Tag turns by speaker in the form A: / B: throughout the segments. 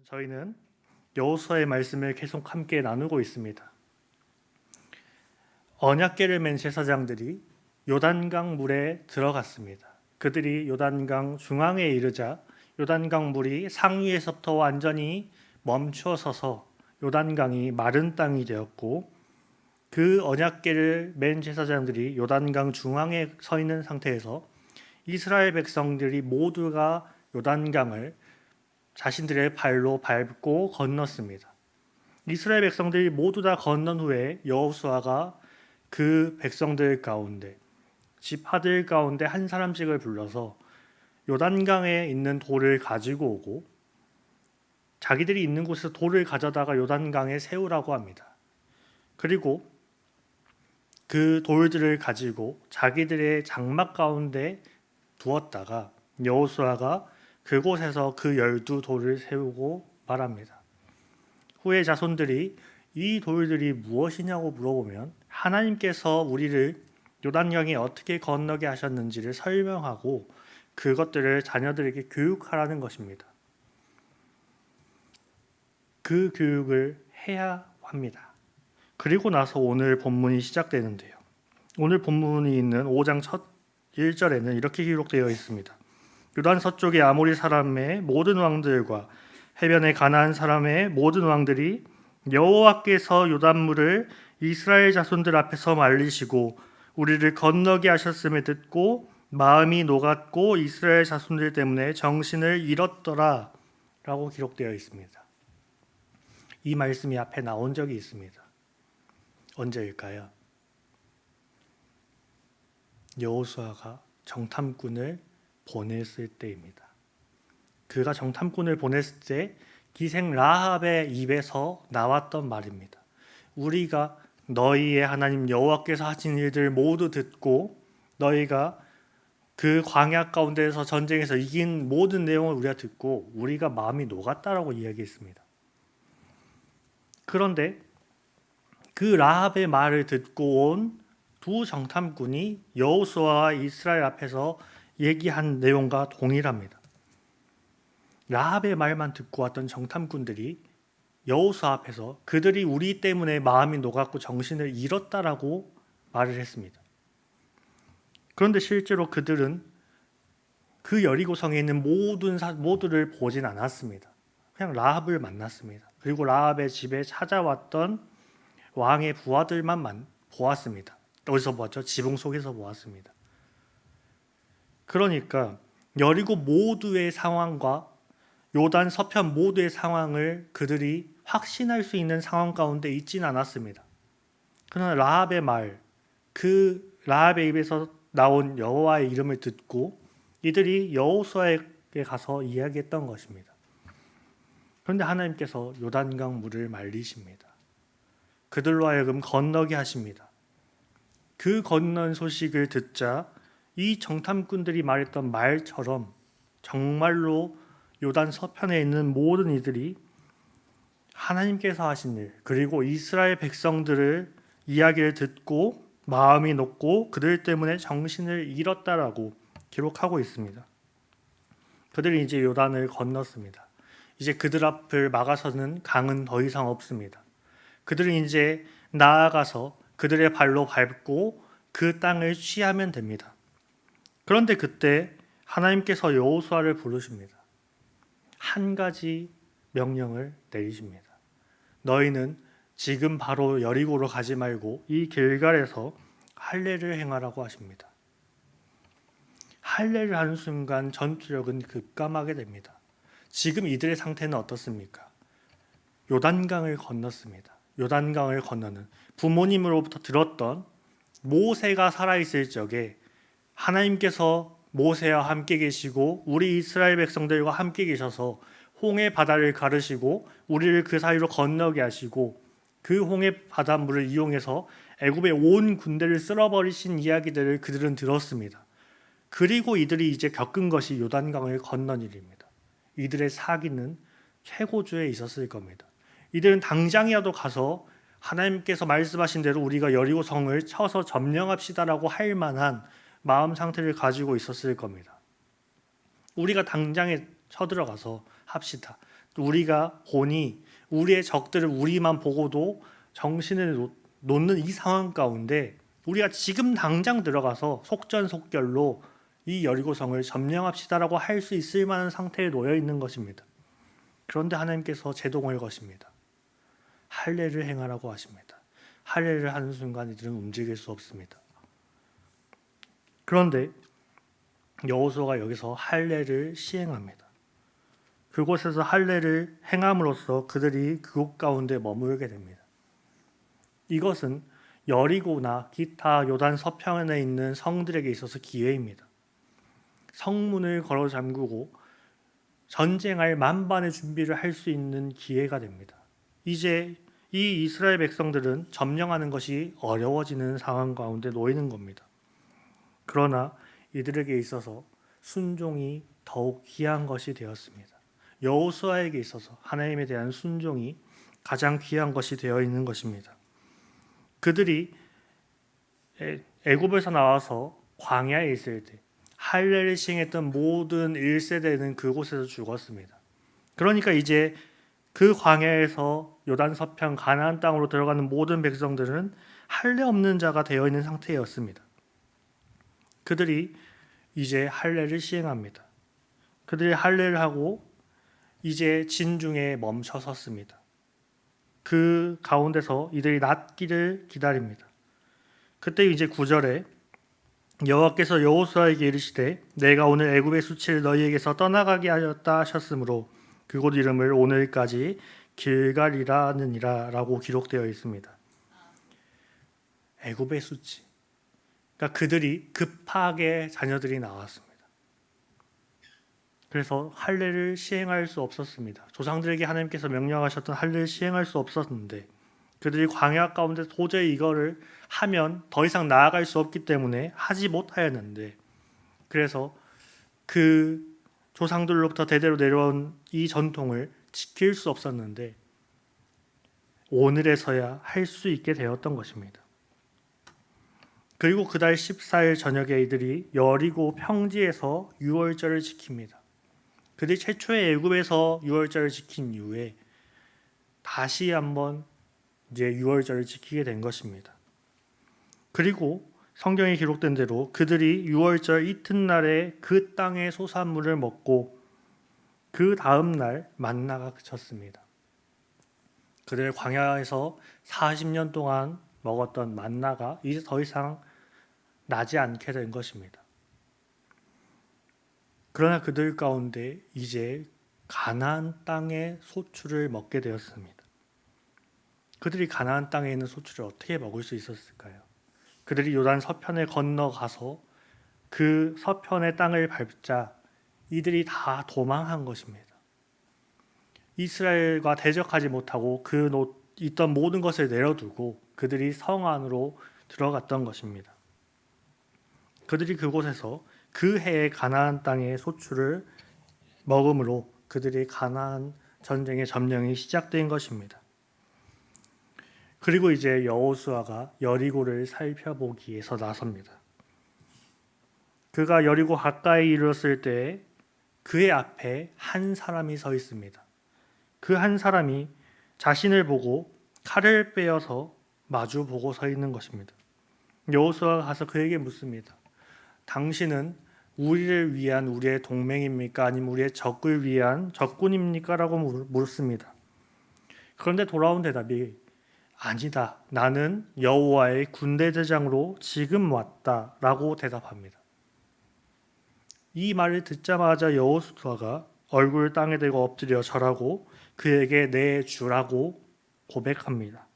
A: 저희는 여호수아의 말씀을 계속 함께 나누고 있습니다. 언약궤를 맨 제사장들이 요단강 물에 들어갔습니다. 그들이 요단강 중앙에 이르자 요단강 물이 상류에서부터 완전히 멈춰서서 요단강이 마른 땅이 되었고, 그 언약궤를 맨 제사장들이 요단강 중앙에 서 있는 상태에서 이스라엘 백성들이 모두가 요단강을 자신들의 발로 밟고 건넜습니다. 이스라엘 백성들이 모두 다 건넌 후에 여호수아가 그 백성들 가운데 지파들 가운데 한 사람씩을 불러서 요단강에 있는 돌을 가지고 오고, 자기들이 있는 곳에서 돌을 가져다가 요단강에 세우라고 합니다. 그리고 그 돌들을 가지고 자기들의 장막 가운데 두었다가 여호수아가 그곳에서 그 12돌을 세우고 말합니다. 후에 자손들이 이 돌들이 무엇이냐고 물어보면 하나님께서 우리를 요단강에 어떻게 건너게 하셨는지를 설명하고 그것들을 자녀들에게 교육하라는 것입니다. 그 교육을 해야 합니다. 그리고 나서 오늘 본문이 시작되는데요. 오늘 본문이 있는 5장 첫 1절에는 이렇게 기록되어 있습니다. 요단 서쪽의 아모리 사람의 모든 왕들과 해변의 가나안 사람의 모든 왕들이 여호와께서 요단물을 이스라엘 자손들 앞에서 말리시고 우리를 건너게 하셨음을 듣고 마음이 녹았고 이스라엘 자손들 때문에 정신을 잃었더라 라고 기록되어 있습니다. 이 말씀이 앞에 나온 적이 있습니다. 언제일까요? 여호수아가 정탐꾼을 보냈을 때입니다. 그가 정탐꾼을 보냈을 때 기생 라합의 입에서 나왔던 말입니다. 우리가 너희의 하나님 여호와께서 하신 일들 모두 듣고 너희가 그 광야 가운데서 전쟁에서 이긴 모든 내용을 우리가 듣고 우리가 마음이 녹았다라고 이야기했습니다. 그런데 그 라합의 말을 듣고 온 두 정탐꾼이 여호수아와 이스라엘 앞에서 얘기한 내용과 동일합니다. 라합의 말만 듣고 왔던 정탐꾼들이 여호수아 앞에서 그들이 우리 때문에 마음이 녹았고 정신을 잃었다라고 말을 했습니다. 그런데 실제로 그들은 그 여리고성에 있는 모두를 보진 않았습니다. 그냥 라합을 만났습니다. 그리고 라합의 집에 찾아왔던 왕의 부하들만 보았습니다. 어디서 보았죠? 지붕 속에서 보았습니다. 그러니까 여리고 모두의 상황과 요단 서편 모두의 상황을 그들이 확신할 수 있는 상황 가운데 있지는 않았습니다. 그러나 라합의 말, 그 라합의 입에서 나온 여호와의 이름을 듣고 이들이 여호수아에게 가서 이야기했던 것입니다. 그런데 하나님께서 요단강 물을 말리십니다. 그들로 하여금 건너게 하십니다. 그 건넌 소식을 듣자 이 정탐꾼들이 말했던 말처럼 정말로 요단 서편에 있는 모든 이들이 하나님께서 하신 일, 그리고 이스라엘 백성들을 이야기를 듣고 마음이 녹고 그들 때문에 정신을 잃었다라고 기록하고 있습니다. 그들이 이제 요단을 건넜습니다. 이제 그들 앞을 막아서는 강은 더 이상 없습니다. 그들은 이제 나아가서 그들의 발로 밟고 그 땅을 취하면 됩니다. 그런데 그때 하나님께서 여호수아를 부르십니다. 한 가지 명령을 내리십니다. 너희는 지금 바로 여리고로 가지 말고 이 길갈에서 할례를 행하라고 하십니다. 할례를 하는 순간 전투력은 급감하게 됩니다. 지금 이들의 상태는 어떻습니까? 요단강을 건넜습니다. 요단강을 건너는 부모님으로부터 들었던 모세가 살아있을 적에 하나님께서 모세와 함께 계시고 우리 이스라엘 백성들과 함께 계셔서 홍해 바다를 가르시고 우리를 그 사이로 건너게 하시고 그 홍해 바닷물을 이용해서 애굽의 온 군대를 쓸어버리신 이야기들을 그들은 들었습니다. 그리고 이들이 이제 겪은 것이 요단강을 건넌 일입니다. 이들의 사기는 최고조에 있었을 겁니다. 이들은 당장이라도 가서 하나님께서 말씀하신 대로 우리가 여리고성을 쳐서 점령합시다라고 할 만한 마음 상태를 가지고 있었을 겁니다. 우리가 당장에 쳐들어가서 합시다. 우리가 보니 우리의 적들을 우리만 보고도 정신을 놓는 이 상황 가운데 우리가 지금 당장 들어가서 속전속결로 이 여리고성을 점령합시다라고 할 수 있을 만한 상태에 놓여 있는 것입니다. 그런데 하나님께서 제동을 거십니다. 할례를 행하라고 하십니다. 할례를 하는 순간 이들은 움직일 수 없습니다. 그런데 여호수아가 여기서 할례를 시행합니다. 그곳에서 할례를 행함으로써 그들이 그곳 가운데 머물게 됩니다. 이것은 여리고나 기타 요단 서편에 있는 성들에게 있어서 기회입니다. 성문을 걸어 잠그고 전쟁할 만반의 준비를 할 수 있는 기회가 됩니다. 이제 이 이스라엘 백성들은 점령하는 것이 어려워지는 상황 가운데 놓이는 겁니다. 그러나 이들에게 있어서 순종이 더욱 귀한 것이 되었습니다. 여호수아에게 있어서 하나님에 대한 순종이 가장 귀한 것이 되어 있는 것입니다. 그들이 애굽에서 나와서 광야에 있을 때 할례를 시행했던 모든 1세대는 그곳에서 죽었습니다. 그러니까 이제 그 광야에서 요단 서편 가나안 땅으로 들어가는 모든 백성들은 할례 없는 자가 되어 있는 상태였습니다. 그들이 이제 할례를 시행합니다. 그들이 할례를 하고 이제 진중에 멈춰 섰습니다. 그 가운데서 이들이 낫기를 기다립니다. 그때 이제 9절에 여호와께서 여호수아에게 이르시되 내가 오늘 애굽의 수치를 너희에게서 떠나가게 하였다 하셨으므로 그곳 이름을 오늘까지 길갈이라 하느니라 라고 기록되어 있습니다. 애굽의 수치, 그러니까 그들이 급하게 자녀들이 나왔습니다. 그래서 할례를 시행할 수 없었습니다. 조상들에게 하나님께서 명령하셨던 할례를 시행할 수 없었는데 그들이 광야 가운데 도저히 이거를 하면 더 이상 나아갈 수 없기 때문에 하지 못하였는데, 그래서 그 조상들로부터 대대로 내려온 이 전통을 지킬 수 없었는데 오늘에서야 할 수 있게 되었던 것입니다. 그리고 그달 14일 저녁에 이들이 여리고 평지에서 유월절을 지킵니다. 그들이 최초의 애굽에서 유월절을 지킨 이후에 다시 한번 이제 유월절을 지키게 된 것입니다. 그리고 성경에 기록된 대로 그들이 유월절 이튿날에 그 땅의 소산물을 먹고 그 다음 날 만나가 그쳤습니다. 그들 광야에서 40년 동안 먹었던 만나가 이제 더 이상 나지 않게 된 것입니다. 그러나 그들 가운데 이제 가나안 땅의 소출을 먹게 되었습니다. 그들이 가나안 땅에 있는 소출을 어떻게 먹을 수 있었을까요? 그들이 요단 서편에 건너가서 그 서편의 땅을 밟자 이들이 다 도망한 것입니다. 이스라엘과 대적하지 못하고 그 있던 모든 것을 내려두고 그들이 성 안으로 들어갔던 것입니다. 그들이 그곳에서 그 해의 가나안 땅의 소출을 먹음으로 그들이 가나안 전쟁의 점령이 시작된 것입니다. 그리고 이제 여호수아가 여리고를 살펴보기 위해서 나섭니다. 그가 여리고 가까이 이르렀을 때 그의 앞에 한 사람이 서 있습니다. 그 한 사람이 자신을 보고 칼을 빼어서 마주 보고 서 있는 것입니다. 여호수아가 가서 그에게 묻습니다. 당신은 우리를 위한 우리의 동맹입니까? 아니면 우리의 적을 위한 적군입니까? 라고 물습니다. 그런데 돌아온 대답이 아니다. 나는 여호와의 군대 대장으로 지금 왔다 라고 대답합니다. 이 말을 듣자마자 여호수아가 얼굴을 땅에 대고 엎드려 절하고 그에게 내 주라고 고백합니다.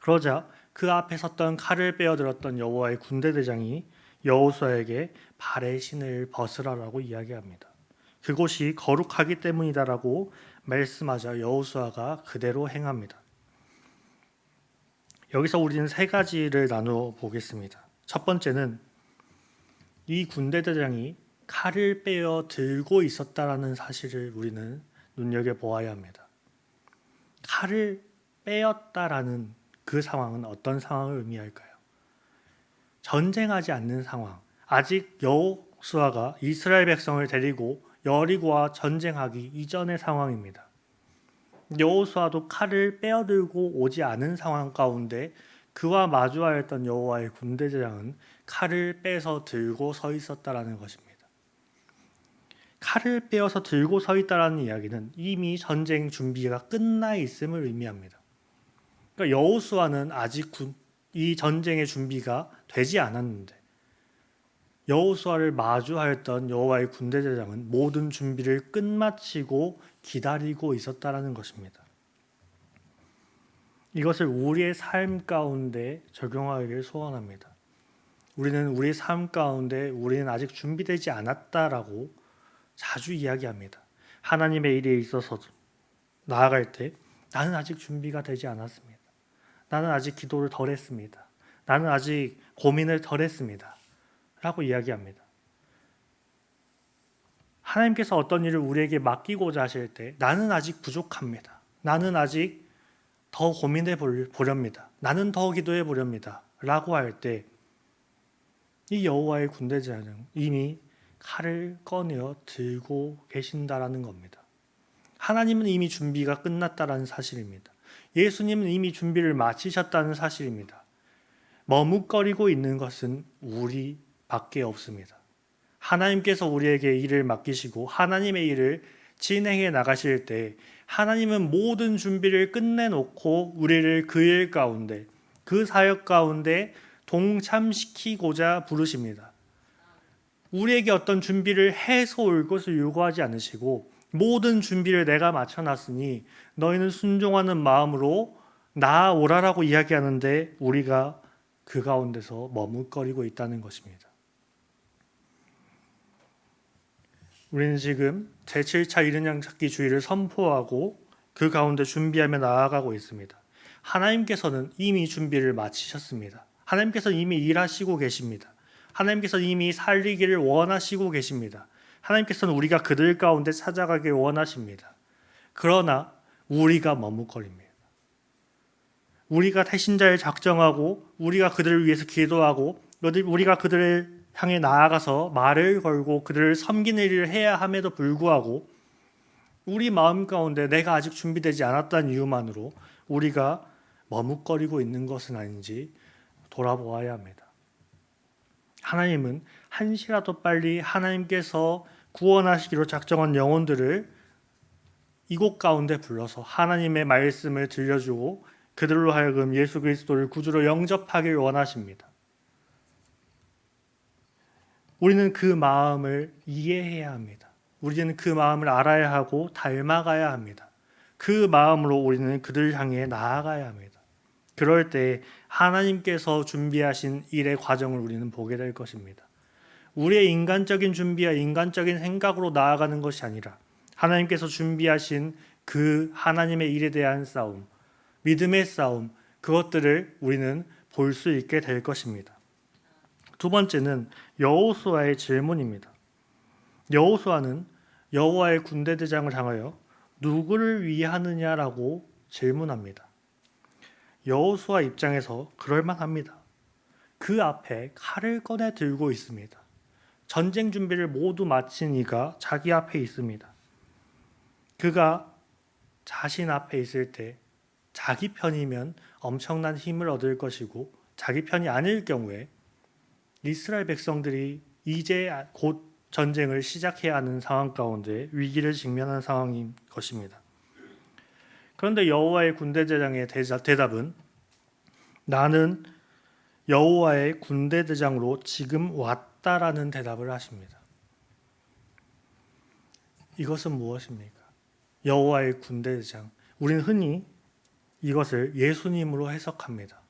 A: 그러자 그 앞에 섰던 칼을 빼어들었던 여호와의 군대 대장이 여호수아에게 발의 신을 벗으라라고 이야기합니다. 그곳이 거룩하기 때문이다라고 말씀하자 여호수아가 그대로 행합니다. 여기서 우리는 세 가지를 나누어 보겠습니다. 첫 번째는 이 군대 대장이 칼을 빼어 들고 있었다라는 사실을 우리는 눈여겨보아야 합니다. 칼을 빼었다라는 그 상황은 어떤 상황을 의미할까요? 전쟁하지 않는 상황, 아직 여호수아가 이스라엘 백성을 데리고 여리고와 전쟁하기 이전의 상황입니다. 여호수아도 칼을 빼어들고 오지 않은 상황 가운데 그와 마주하였던 여호와의 군대장은 칼을 빼서 들고 서 있었다라는 것입니다. 칼을 빼어서 들고 서 있다라는 이야기는 이미 전쟁 준비가 끝나 있음을 의미합니다. 그러니까 여호수아는 아직 이 전쟁의 준비가 되지 않았는데 여호수아를 마주하였던 여호와의 군대장은 모든 준비를 끝마치고 기다리고 있었다라는 것입니다. 이것을 우리의 삶 가운데 적용하기를 소원합니다. 우리는 우리의 삶 가운데 우리는 아직 준비되지 않았다라고 자주 이야기합니다. 하나님의 일에 있어서 나아갈 때 나는 아직 준비가 되지 않았습니다. 나는 아직 기도를 덜 했습니다. 나는 아직 고민을 덜 했습니다. 라고 이야기합니다. 하나님께서 어떤 일을 우리에게 맡기고자 하실 때 나는 아직 부족합니다. 나는 아직 더 고민해 보렵니다. 나는 더 기도해 보렵니다. 라고 할 때 이 여호와의 군대장은 이미 칼을 꺼내어 들고 계신다라는 겁니다. 하나님은 이미 준비가 끝났다라는 사실입니다. 예수님은 이미 준비를 마치셨다는 사실입니다. 머뭇거리고 있는 것은 우리밖에 없습니다. 하나님께서 우리에게 일을 맡기시고 하나님의 일을 진행해 나가실 때 하나님은 모든 준비를 끝내놓고 우리를 그 일 가운데, 그 사역 가운데 동참시키고자 부르십니다. 우리에게 어떤 준비를 해서 올 것을 요구하지 않으시고 모든 준비를 내가 마쳐놨으니 너희는 순종하는 마음으로 나아오라라고 이야기하는데 우리가 그 가운데서 머뭇거리고 있다는 것입니다. 우리는 지금 제7차 이른 양 찾기 주의를 선포하고 그 가운데 준비하며 나아가고 있습니다. 하나님께서는 이미 준비를 마치셨습니다. 하나님께서는 이미 일하시고 계십니다. 하나님께서는 이미 살리기를 원하시고 계십니다. 하나님께서는 우리가 그들 가운데 찾아가길 원하십니다. 그러나 우리가 머뭇거립니다. 우리가 태신자를 작정하고 우리가 그들을 위해서 기도하고 우리가 그들을 향해 나아가서 말을 걸고 그들을 섬기는 일을 해야 함에도 불구하고 우리 마음 가운데 내가 아직 준비되지 않았다는 이유만으로 우리가 머뭇거리고 있는 것은 아닌지 돌아보아야 합니다. 하나님은 한시라도 빨리 하나님께서 구원하시기로 작정한 영혼들을 이곳 가운데 불러서 하나님의 말씀을 들려주고 그들로 하여금 예수 그리스도를 구주로 영접하길 원하십니다. 우리는 그 마음을 이해해야 합니다. 우리는 그 마음을 알아야 하고 닮아가야 합니다. 그 마음으로 우리는 그들 향해 나아가야 합니다. 그럴 때 하나님께서 준비하신 일의 과정을 우리는 보게 될 것입니다. 우리의 인간적인 준비와 인간적인 생각으로 나아가는 것이 아니라 하나님께서 준비하신 그 하나님의 일에 대한 싸움, 믿음의 싸움, 그것들을 우리는 볼 수 있게 될 것입니다. 두 번째는 여호수아의 질문입니다. 여호수아는 여호와의 군대대장을 향하여 누구를 위하느냐라고 질문합니다. 여호수아 입장에서 그럴만합니다. 그 앞에 칼을 꺼내 들고 있습니다. 전쟁 준비를 모두 마친 이가 자기 앞에 있습니다. 그가 자신 앞에 있을 때 자기 편이면 엄청난 힘을 얻을 것이고 자기 편이 아닐 경우에 이스라엘 백성들이 이제 곧 전쟁을 시작해야 하는 상황 가운데 위기를 직면한 상황인 것입니다. 그런데 여호와의 군대대장의 대답은 나는 여호와의 군대대장으로 지금 왔다라는 대답을 하십니다. 이것은 무엇입니까? 여호와의 군대대장. 우리는 흔히 이것을 예수님으로 해석합니다.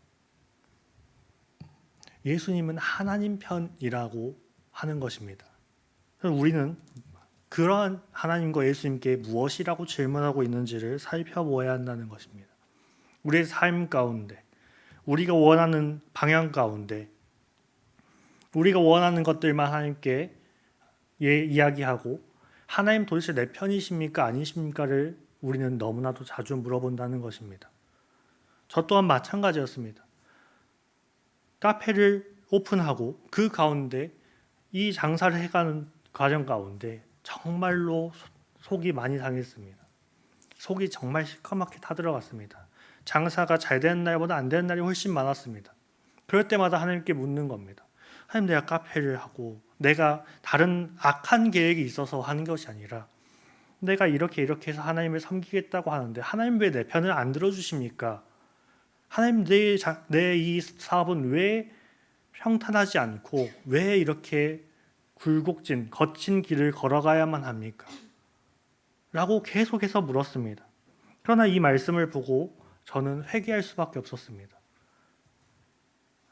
A: 예수님은 하나님 편이라고 하는 것입니다. 우리는 그러한 하나님과 예수님께 무엇이라고 질문하고 있는지를 살펴보아야 한다는 것입니다. 우리의 삶 가운데, 우리가 원하는 방향 가운데, 우리가 원하는 것들만 하나님께 이야기하고 하나님 도대체 내 편이십니까 아니십니까를 우리는 너무나도 자주 물어본다는 것입니다. 저 또한 마찬가지였습니다. 카페를 오픈하고 그 가운데 이 장사를 해가는 과정 가운데 정말로 속이 많이 상했습니다. 속이 정말 시커멓게 타들어갔습니다. 장사가 잘 되는 날보다 안 되는 날이 훨씬 많았습니다. 그럴 때마다 하나님께 묻는 겁니다. 하나님, 내가 카페를 하고 내가 다른 악한 계획이 있어서 하는 것이 아니라 내가 이렇게 해서 하나님을 섬기겠다고 하는데 하나님 왜 내 편을 안 들어주십니까? 하나님, 내 이 사업은 왜 평탄하지 않고 왜 이렇게 굴곡진 거친 길을 걸어가야만 합니까? 라고 계속해서 물었습니다. 그러나 이 말씀을 보고 저는 회개할 수밖에 없었습니다.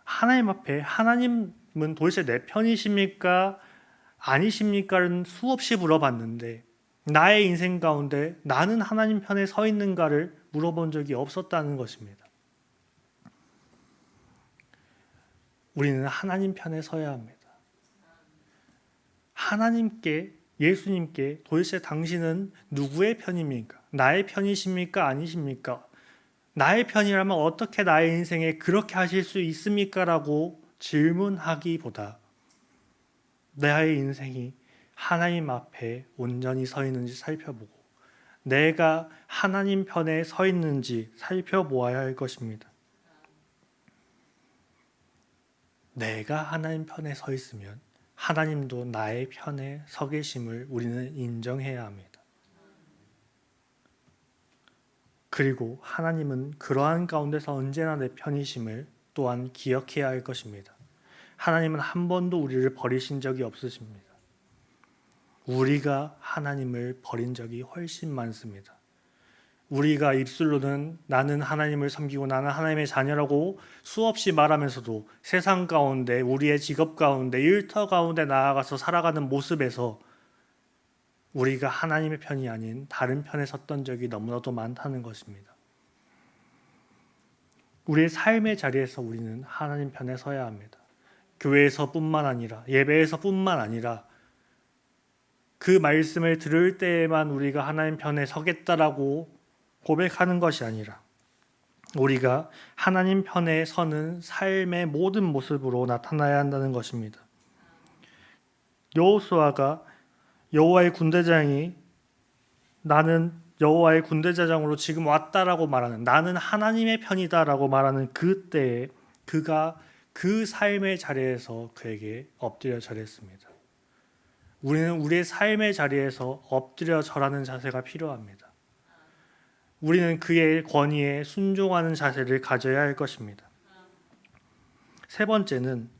A: 하나님 앞에 하나님은 도대체 내 편이십니까? 아니십니까는 수없이 물어봤는데 나의 인생 가운데 나는 하나님 편에 서 있는가를 물어본 적이 없었다는 것입니다. 우리는 하나님 편에 서야 합니다. 하나님께, 예수님께 도대체 당신은 누구의 편입니까? 나의 편이십니까? 아니십니까? 나의 편이라면 어떻게 나의 인생에 그렇게 하실 수 있습니까? 라고 질문하기보다 나의 인생이 하나님 앞에 온전히 서 있는지 살펴보고 내가 하나님 편에 서 있는지 살펴보아야 할 것입니다. 내가 하나님 편에 서 있으면 하나님도 나의 편에 서 계심을 우리는 인정해야 합니다. 그리고 하나님은 그러한 가운데서 언제나 내 편이심을 또한 기억해야 할 것입니다. 하나님은 한 번도 우리를 버리신 적이 없으십니다. 우리가 하나님을 버린 적이 훨씬 많습니다. 우리가 입술로는 나는 하나님을 섬기고 나는 하나님의 자녀라고 수없이 말하면서도 세상 가운데, 우리의 직업 가운데, 일터 가운데 나아가서 살아가는 모습에서 우리가 하나님의 편이 아닌 다른 편에 섰던 적이 너무나도 많다는 것입니다. 우리의 삶의 자리에서 우리는 하나님 편에 서야 합니다. 교회에서뿐만 아니라, 예배에서뿐만 아니라 그 말씀을 들을 때에만 우리가 하나님 편에 서겠다라고 고백하는 것이 아니라 우리가 하나님 편에 서는 삶의 모든 모습으로 나타나야 한다는 것입니다. 여호수아가 여호와의 군대장이 나는 여호와의 군대장으로 지금 왔다라고 말하는, 나는 하나님의 편이다라고 말하는 그때에 그가 그 삶의 자리에서 그에게 엎드려 절했습니다. 우리는 우리의 삶의 자리에서 엎드려 절하는 자세가 필요합니다. 우리는 그의 권위에 순종하는 자세를 가져야 할 것입니다. 세 번째는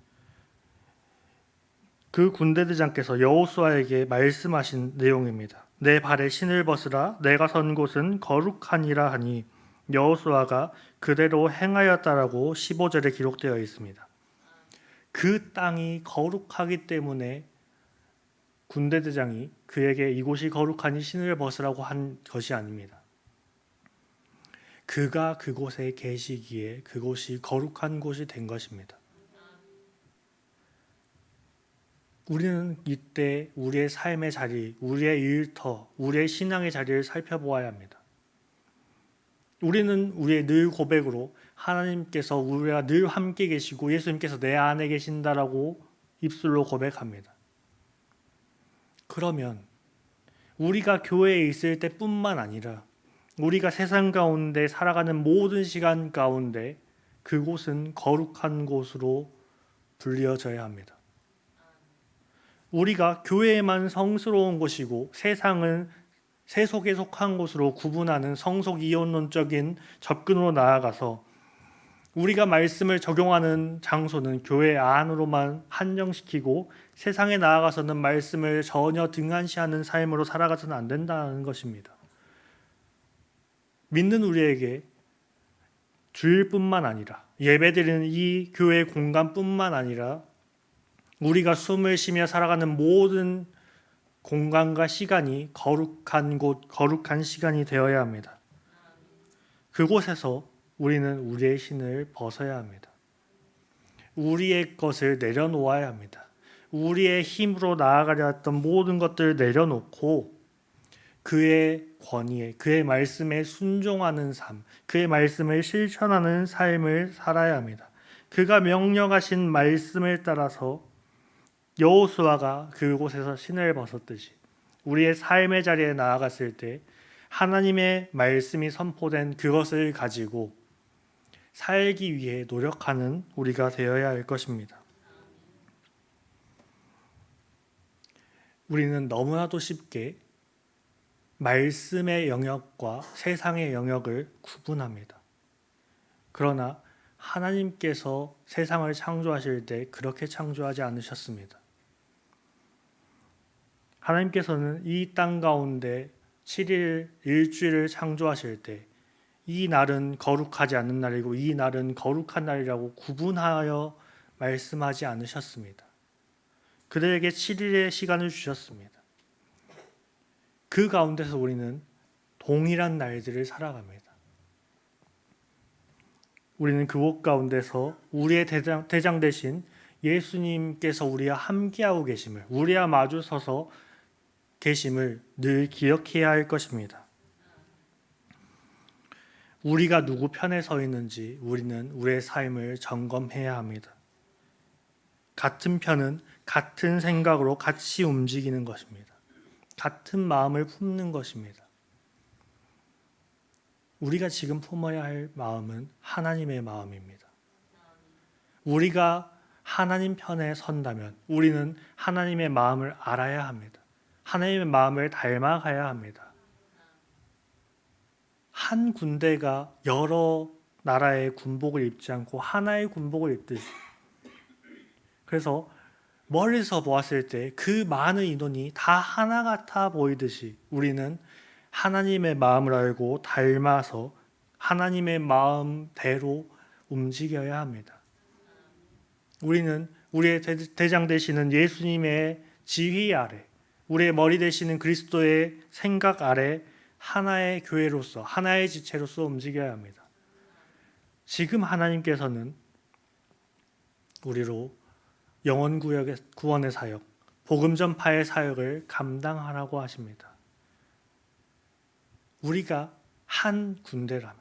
A: 그 군대대장께서 여호수아에게 말씀하신 내용입니다. 내 발에 신을 벗으라, 내가 선 곳은 거룩하니라 하니 여호수아가 그대로 행하였다라고 15절에 기록되어 있습니다. 그 땅이 거룩하기 때문에 군대대장이 그에게 이곳이 거룩하니 신을 벗으라고 한 것이 아닙니다. 그가 그곳에 계시기에 그곳이 거룩한 곳이 된 것입니다. 우리는 이때 우리의 삶의 자리, 우리의 일터, 우리의 신앙의 자리를 살펴보아야 합니다. 우리는 우리의 늘 고백으로 하나님께서 우리와 늘 함께 계시고 예수님께서 내 안에 계신다라고 입술로 고백합니다. 그러면 우리가 교회에 있을 때뿐만 아니라 우리가 세상 가운데 살아가는 모든 시간 가운데 그곳은 거룩한 곳으로 불리어져야 합니다. 우리가 교회에만 성스러운 곳이고 세상은 세속에 속한 곳으로 구분하는 성속 이혼론적인 접근으로 나아가서 우리가 말씀을 적용하는 장소는 교회 안으로만 한정시키고 세상에 나아가서는 말씀을 전혀 등한시하는 삶으로 살아가서는 안 된다는 것입니다. 믿는 우리에게 주일뿐만 아니라 예배드리는 이 교회 공간뿐만 아니라 우리가 숨을 쉬며 살아가는 모든 공간과 시간이 거룩한 곳, 거룩한 시간이 되어야 합니다. 그곳에서 우리는 우리의 신을 벗어야 합니다. 우리의 것을 내려놓아야 합니다. 우리의 힘으로 나아가려 했던 모든 것들을 내려놓고 그의 권위에, 그의 말씀에 순종하는 삶, 그의 말씀을 실천하는 삶을 살아야 합니다. 그가 명령하신 말씀을 따라서 여호수아가 그곳에서 신을 벗었듯이 우리의 삶의 자리에 나아갔을 때 하나님의 말씀이 선포된 그것을 가지고 살기 위해 노력하는 우리가 되어야 할 것입니다. 우리는 너무나도 쉽게 말씀의 영역과 세상의 영역을 구분합니다. 그러나 하나님께서 세상을 창조하실 때 그렇게 창조하지 않으셨습니다. 하나님께서는 이 땅 가운데 7일 일주일을 창조하실 때 이 날은 거룩하지 않는 날이고 이 날은 거룩한 날이라고 구분하여 말씀하지 않으셨습니다. 그들에게 7일의 시간을 주셨습니다. 그 가운데서 우리는 동일한 날들을 살아갑니다. 우리는 그곳 가운데서 우리의 대장 대신 예수님께서 우리와 함께하고 계심을, 우리와 마주 서서 계심을 늘 기억해야 할 것입니다. 우리가 누구 편에 서 있는지 우리는 우리의 삶을 점검해야 합니다. 같은 편은 같은 생각으로 같이 움직이는 것입니다. 같은 마음을 품는 것입니다. 우리가 지금 품어야 할 마음은 하나님의 마음입니다. 우리가 하나님 편에 선다면 우리는 하나님의 마음을 알아야 합니다. 하나님의 마음을 닮아가야 합니다. 한 군대가 여러 나라의 군복을 입지 않고 하나의 군복을 입듯이, 그래서 멀리서 보았을 때 그 많은 인원이 다 하나 같아 보이듯이 우리는 하나님의 마음을 알고 닮아서 하나님의 마음대로 움직여야 합니다. 우리는 우리의 대장 되시는 예수님의 지휘 아래, 우리의 머리 되시는 그리스도의 생각 아래 하나의 교회로서, 하나의 지체로서 움직여야 합니다. 지금 하나님께서는 우리로 영혼 구원의 사역, 복음 전파의 사역을 감당하라고 하십니다. 우리가 한 군대라면,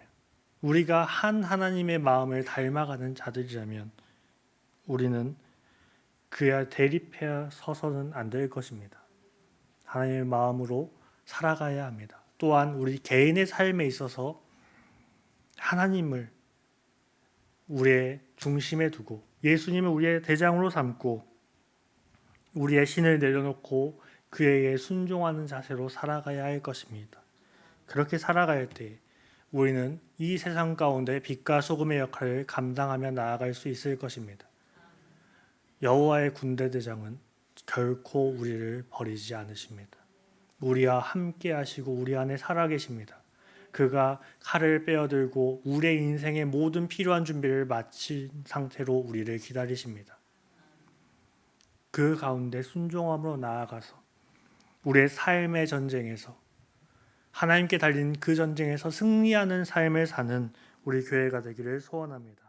A: 우리가 한 하나님의 마음을 닮아가는 자들이라면 우리는 그와 대립해 서서는 안 될 것입니다. 하나님의 마음으로 살아가야 합니다. 또한 우리 개인의 삶에 있어서 하나님을 우리의 중심에 두고 예수님을 우리의 대장으로 삼고 우리의 신을 내려놓고 그에게 순종하는 자세로 살아가야 할 것입니다. 그렇게 살아갈 때 우리는 이 세상 가운데 빛과 소금의 역할을 감당하며 나아갈 수 있을 것입니다. 여호와의 군대 대장은 결코 우리를 버리지 않으십니다. 우리와 함께 하시고 우리 안에 살아계십니다. 그가 칼을 빼어들고 우리의 인생의 모든 필요한 준비를 마친 상태로 우리를 기다리십니다. 그 가운데 순종함으로 나아가서 우리의 삶의 전쟁에서 하나님께 달린 그 전쟁에서 승리하는 삶을 사는 우리 교회가 되기를 소원합니다.